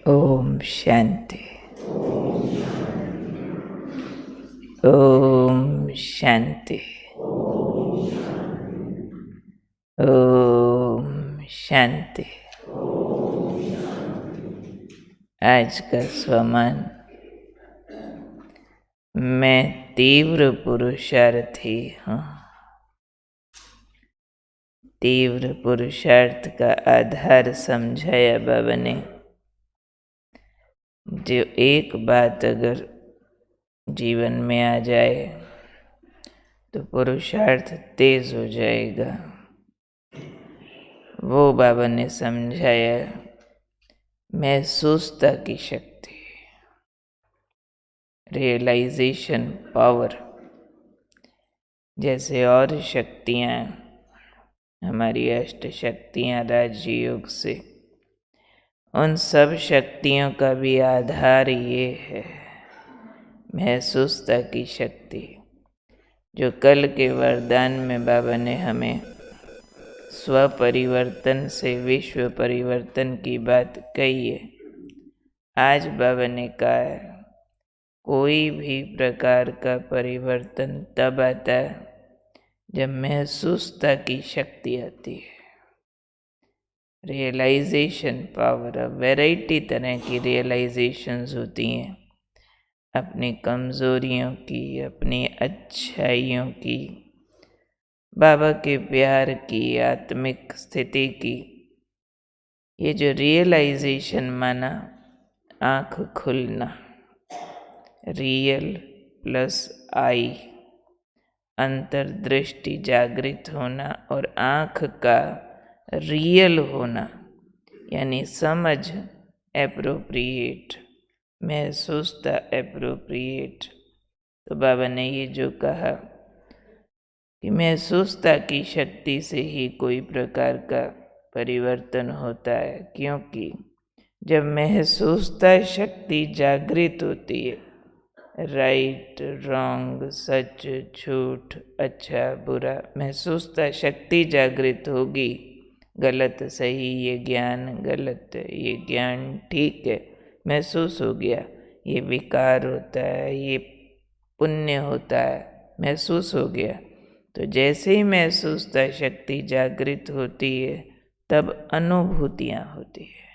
ओम शांति। ओम शांति। ओम शांति। आज का स्वमान, मैं तीव्र पुरुषार्थी हूँ। तीव्र पुरुषार्थ का आधार समझाया बाबा ने। जो एक बात अगर जीवन में आ जाए तो पुरुषार्थ तेज हो जाएगा। वो बाबा ने समझाया महसूसता की शक्ति, रियलाइजेशन पावर। जैसे और शक्तियाँ, हमारी अष्ट शक्तियाँ राजयोग से, उन सब शक्तियों का भी आधार ये है महसूसता की शक्ति, जो कल के वरदान में बाबा ने हमें स्वपरिवर्तन से विश्व परिवर्तन की बात कही है। आज बाबा ने कहा है कोई भी प्रकार का परिवर्तन तब आता है जब महसूसता की शक्ति आती है। रियलाइजेशन पावर, वैरायटी तरह की रियलाइजेशंस होती हैं, अपनी कमज़ोरियों की, अपनी अच्छाइयों की, बाबा के प्यार की, आत्मिक स्थिति की। ये जो रियलाइजेशन माना आँख खुलना, रियल प्लस आई, अंतर्दृष्टि जागृत होना और आँख का रियल होना, यानी समझ एप्रोप्रिएट, महसूसता एप्रोप्रिएट। तो बाबा ने ये जो कहा कि महसूसता की शक्ति से ही कोई प्रकार का परिवर्तन होता है, क्योंकि जब महसूसता शक्ति जागृत होती है, राइट रॉन्ग, सच झूठ, अच्छा बुरा, महसूसता शक्ति जागृत होगी। गलत सही, ये ज्ञान गलत है, ये ज्ञान ठीक है, महसूस हो गया। ये विकार होता है, ये पुण्य होता है, महसूस हो गया। तो जैसे ही महसूसता शक्ति जागृत होती है तब अनुभूतियाँ होती है।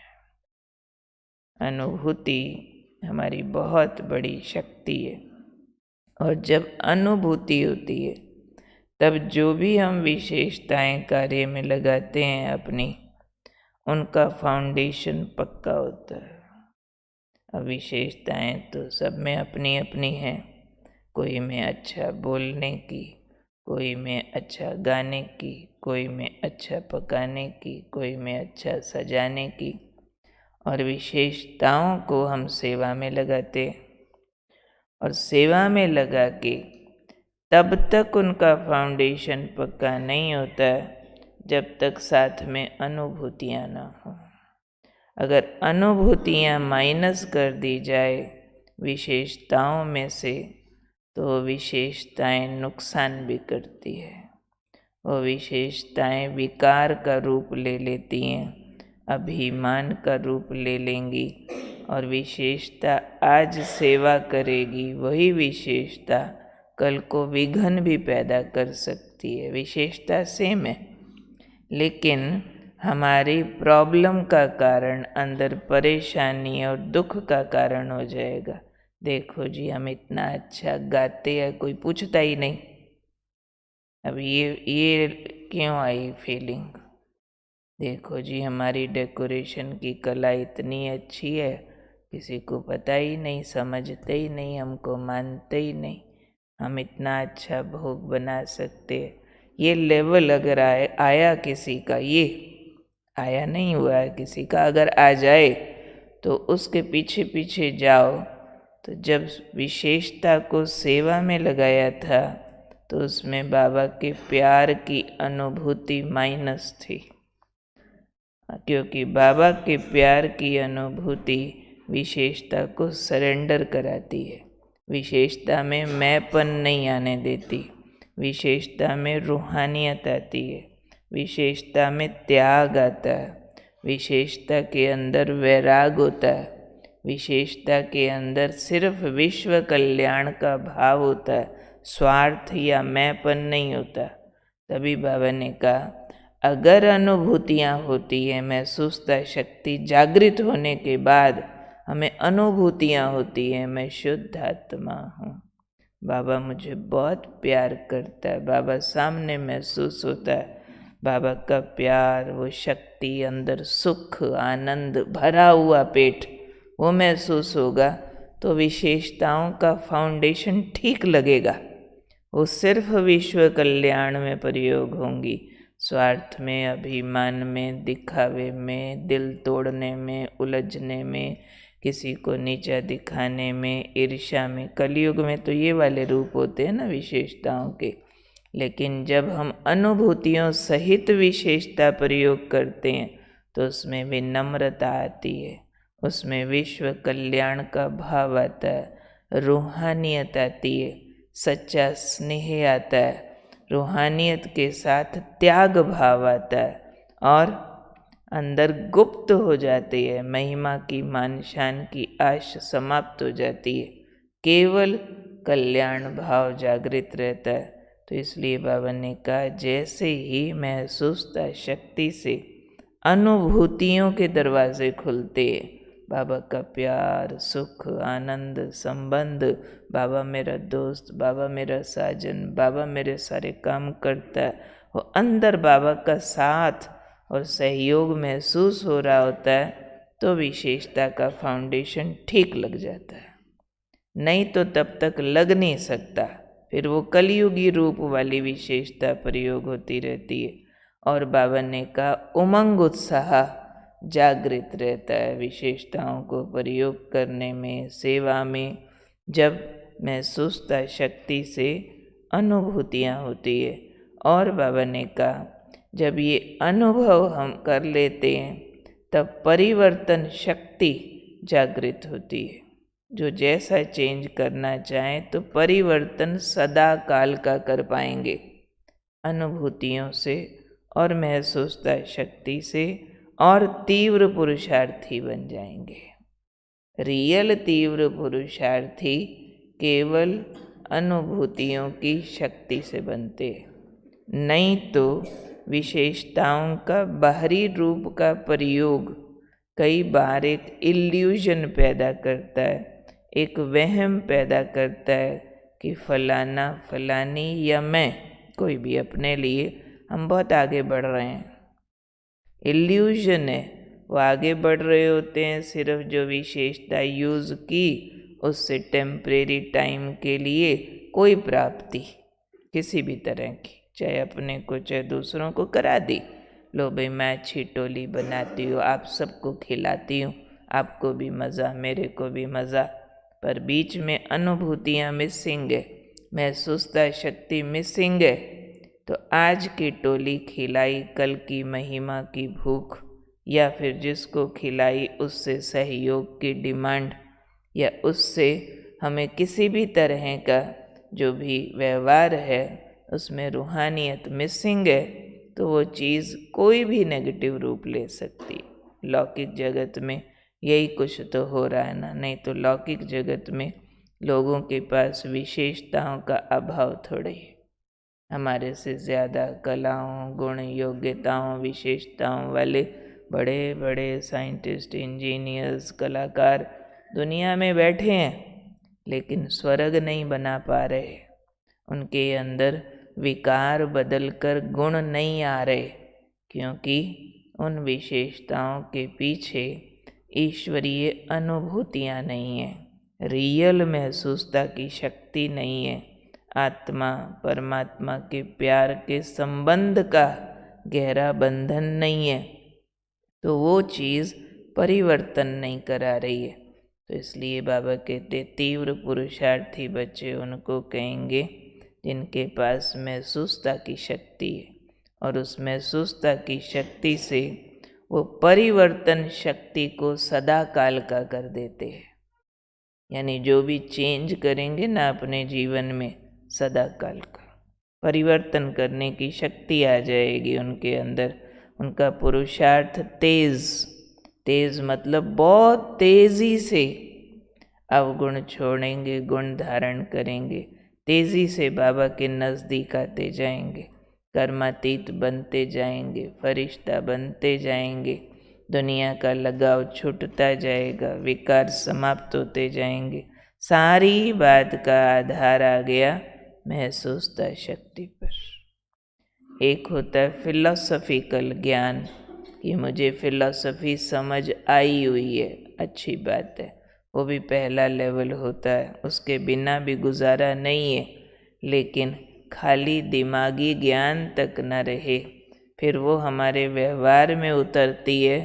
अनुभूति हमारी बहुत बड़ी शक्ति है, और जब अनुभूति होती है तब जो भी हम विशेषताएं कार्य में लगाते हैं अपनी, उनका फाउंडेशन पक्का होता है। अब विशेषताएं तो सब में अपनी अपनी हैं। कोई में अच्छा बोलने की, कोई में अच्छा गाने की, कोई में अच्छा पकाने की, कोई में अच्छा सजाने की। और विशेषताओं को हम सेवा में लगाते, और सेवा में लगा के तब तक उनका फाउंडेशन पक्का नहीं होता जब तक साथ में अनुभूतियाँ ना हो। अगर अनुभूतियाँ माइनस कर दी जाए विशेषताओं में से, तो विशेषताएं नुकसान भी करती है। वो विशेषताएं विकार का रूप ले लेती हैं, अभिमान का रूप ले लेंगी, और विशेषता आज सेवा करेगी, वही विशेषता कल को विघ्न भी पैदा कर सकती है। विशेषता सेम है, लेकिन हमारी प्रॉब्लम का कारण अंदर परेशानी और दुख का कारण हो जाएगा। देखो जी, हम इतना अच्छा गाते हैं, कोई पूछता ही नहीं। अब ये क्यों आई फीलिंग? देखो जी, हमारी डेकोरेशन की कला इतनी अच्छी है, किसी को पता ही नहीं, समझते ही नहीं, हमको मानते ही नहीं, हम इतना अच्छा भोग बना सकते हैं। ये लेवल अगर आया किसी का, ये आया नहीं हुआ है किसी का, अगर आ जाए तो उसके पीछे पीछे जाओ। तो जब विशेषता को सेवा में लगाया था तो उसमें बाबा के प्यार की अनुभूति माइनस थी, क्योंकि बाबा के प्यार की अनुभूति विशेषता को सरेंडर कराती है। विशेषता में मैंपन नहीं आने देती, विशेषता में रूहानियत आती है, विशेषता में त्याग आता है, विशेषता के अंदर वैराग होता है। विशेषता के अंदर सिर्फ विश्व कल्याण का भाव होता है, स्वार्थ या मैंपन नहीं होता। तभी बाबा ने कहा अगर अनुभूतियाँ होती है, महसूसता शक्ति जागृत होने के बाद हमें अनुभूतियाँ होती है, मैं शुद्ध आत्मा हूँ, बाबा मुझे बहुत प्यार करता है, बाबा सामने महसूस होता है, बाबा का प्यार, वो शक्ति, अंदर सुख आनंद भरा हुआ पेट, वो महसूस होगा तो विशेषताओं का फाउंडेशन ठीक लगेगा। वो सिर्फ विश्व कल्याण में प्रयोग होंगी, स्वार्थ में, अभिमान में, दिखावे में, दिल तोड़ने में, उलझने में, किसी को नीचा दिखाने में, ईर्ष्या में। कलयुग में तो ये वाले रूप होते हैं ना विशेषताओं के। लेकिन जब हम अनुभूतियों सहित विशेषता प्रयोग करते हैं तो उसमें विनम्रता आती है, उसमें विश्व कल्याण का भाव आता है, रूहानियत आती है, सच्चा स्नेह आता है, रूहानियत के साथ त्याग भाव आता है और अंदर गुप्त हो जाती है, महिमा की, मान शान की आश समाप्त हो जाती है, केवल कल्याण भाव जागृत रहता है। तो इसलिए बाबा ने कहा जैसे ही महसूसता शक्ति से अनुभूतियों के दरवाजे खुलते हैं, बाबा का प्यार, सुख, आनंद, संबंध, बाबा मेरा दोस्त, बाबा मेरा साजन, बाबा मेरे सारे काम करता है, वो अंदर बाबा का साथ और सहयोग महसूस हो रहा होता है, तो विशेषता का फाउंडेशन ठीक लग जाता है। नहीं तो तब तक लग नहीं सकता, फिर वो कलयुगी रूप वाली विशेषता प्रयोग होती रहती है। और बाबा ने कहा उमंग उत्साह जागृत रहता है विशेषताओं को प्रयोग करने में, सेवा में। जब महसूसता शक्ति से अनुभूतियाँ होती है, और बाबा ने कहा जब ये अनुभव हम कर लेते हैं तब परिवर्तन शक्ति जागृत होती है। जो जैसा चेंज करना चाहें तो परिवर्तन सदा काल का कर पाएंगे, अनुभूतियों से और महसूसता शक्ति से, और तीव्र पुरुषार्थी बन जाएंगे। रियल तीव्र पुरुषार्थी केवल अनुभूतियों की शक्ति से बनते हैं, नहीं तो विशेषताओं का बाहरी रूप का प्रयोग कई बार एक इल्यूजन पैदा करता है, एक वहम पैदा करता है कि फलाना फलानी या मैं, कोई भी अपने लिए हम बहुत आगे बढ़ रहे हैं। इल्यूजन है, वो आगे बढ़ रहे होते हैं, सिर्फ जो विशेषता यूज़ की उससे टेम्परेरी टाइम के लिए कोई प्राप्ति किसी भी तरह की, चाहे अपने को चाहे दूसरों को करा दी, लो भाई मैं अच्छी टोली बनाती हूँ, आप सबको खिलाती हूँ, आपको भी मज़ा मेरे को भी मज़ा, पर बीच में अनुभूतियाँ मिसिंग है, महसूसता शक्ति मिसिंग है। तो आज की टोली खिलाई, कल की महिमा की भूख, या फिर जिसको खिलाई उससे सहयोग की डिमांड, या उससे हमें किसी भी तरह का जो भी व्यवहार है उसमें रूहानियत मिसिंग है, तो वो चीज़ कोई भी नेगेटिव रूप ले सकती। लौकिक जगत में यही कुछ तो हो रहा है ना, नहीं तो लौकिक जगत में लोगों के पास विशेषताओं का अभाव थोड़े ही, हमारे से ज़्यादा कलाओं, गुण, योग्यताओं, विशेषताओं वाले बड़े बड़े साइंटिस्ट, इंजीनियर्स, कलाकार दुनिया में बैठे हैं, लेकिन स्वर्ग नहीं बना पा रहे, उनके अंदर विकार बदलकर गुण नहीं आ रहे, क्योंकि उन विशेषताओं के पीछे ईश्वरीय अनुभूतियाँ नहीं हैं, रियल महसूसता की शक्ति नहीं है, आत्मा परमात्मा के प्यार के संबंध का गहरा बंधन नहीं है, तो वो चीज़ परिवर्तन नहीं करा रही है। तो इसलिए बाबा कहते तीव्र पुरुषार्थी बच्चे उनको कहेंगे जिनके पास महसूसता की शक्ति है, और उस महसूसता की शक्ति से वो परिवर्तन शक्ति को सदा काल का कर देते हैं। यानी जो भी चेंज करेंगे ना अपने जीवन में, सदा काल का परिवर्तन करने की शक्ति आ जाएगी उनके अंदर। उनका पुरुषार्थ तेज, तेज मतलब बहुत तेजी से अवगुण छोड़ेंगे, गुण धारण करेंगे, तेजी से बाबा के नज़दीक आते जाएंगे, कर्मातीत बनते जाएंगे, फरिश्ता बनते जाएंगे, दुनिया का लगाव छूटता जाएगा, विकार समाप्त होते जाएंगे। सारी बात का आधार आ गया महसूसता शक्ति पर। एक होता है फिलॉसफिकल ज्ञान कि मुझे फिलॉसफी समझ आई हुई है, अच्छी बात है, वो भी पहला लेवल होता है, उसके बिना भी गुजारा नहीं है। लेकिन खाली दिमागी ज्ञान तक न रहे, फिर वो हमारे व्यवहार में उतरती है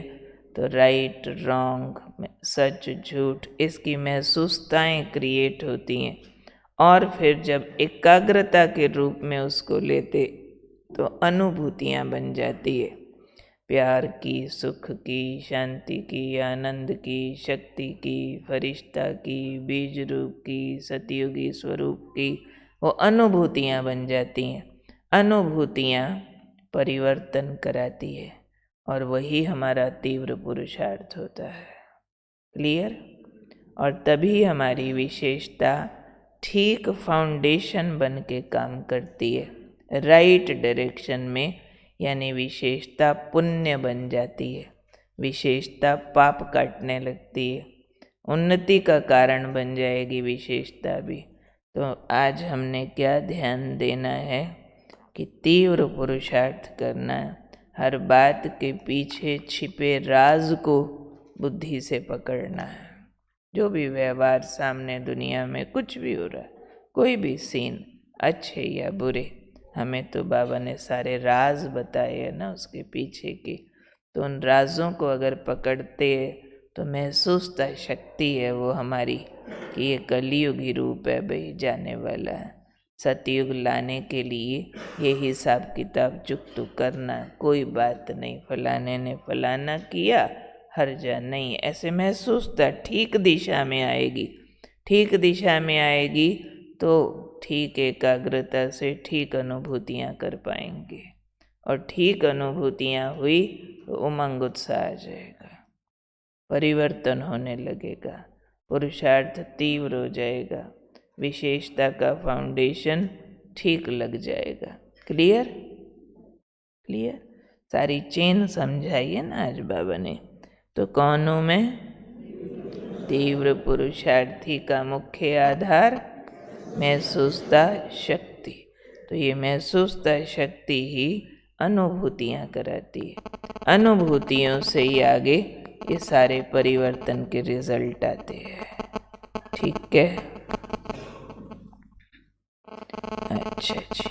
तो राइट रॉन्ग, सच झूठ, इसकी महसूसताएं क्रिएट होती हैं। और फिर जब एकाग्रता के रूप में उसको लेते तो अनुभूतियाँ बन जाती है, प्यार की, सुख की, शांति की, आनंद की, शक्ति की, फरिश्ता की, बीज रूप की, सतयुगी स्वरूप की, वो अनुभूतियाँ बन जाती हैं। अनुभूतियाँ परिवर्तन कराती है और वही हमारा तीव्र पुरुषार्थ होता है। क्लियर? और तभी हमारी विशेषता ठीक फाउंडेशन बन के काम करती है, राइट डायरेक्शन में, यानी विशेषता पुण्य बन जाती है, विशेषता पाप काटने लगती है, उन्नति का कारण बन जाएगी विशेषता भी। तो आज हमने क्या ध्यान देना है कि तीव्र पुरुषार्थ करना है, हर बात के पीछे छिपे राज को बुद्धि से पकड़ना है। जो भी व्यवहार सामने दुनिया में कुछ भी हो रहा है, कोई भी सीन, अच्छे या बुरे, हमें तो बाबा ने सारे राज बताए हैं ना उसके पीछे के, तो उन राजों को अगर पकड़ते तो महसूसता शक्ति है वो हमारी कि ये कलयुगी रूप है भाई, जाने वाला है। सतयुग लाने के लिए ये हिसाब किताब चुकतू करना कोई बात नहीं, फलाने ने फलाना किया, हर्जा नहीं, ऐसे महसूसता ठीक दिशा में आएगी। ठीक दिशा में आएगी तो ठीक एकाग्रता से ठीक अनुभूतियाँ कर पाएंगे, और ठीक अनुभूतियाँ हुई तो उमंग उत्साह आ जाएगा, परिवर्तन होने लगेगा, पुरुषार्थ तीव्र हो जाएगा, विशेषता का फाउंडेशन ठीक लग जाएगा। क्लियर? क्लियर? सारी चेन समझाइए ना आज बाबा ने। तो कौन हूँ मैं? तीव्र पुरुषार्थी का मुख्य आधार महसूसता शक्ति। तो ये महसूसता शक्ति ही अनुभूतियाँ कराती है, अनुभूतियों से ही आगे ये सारे परिवर्तन के रिजल्ट आते हैं। ठीक है? अच्छा जी।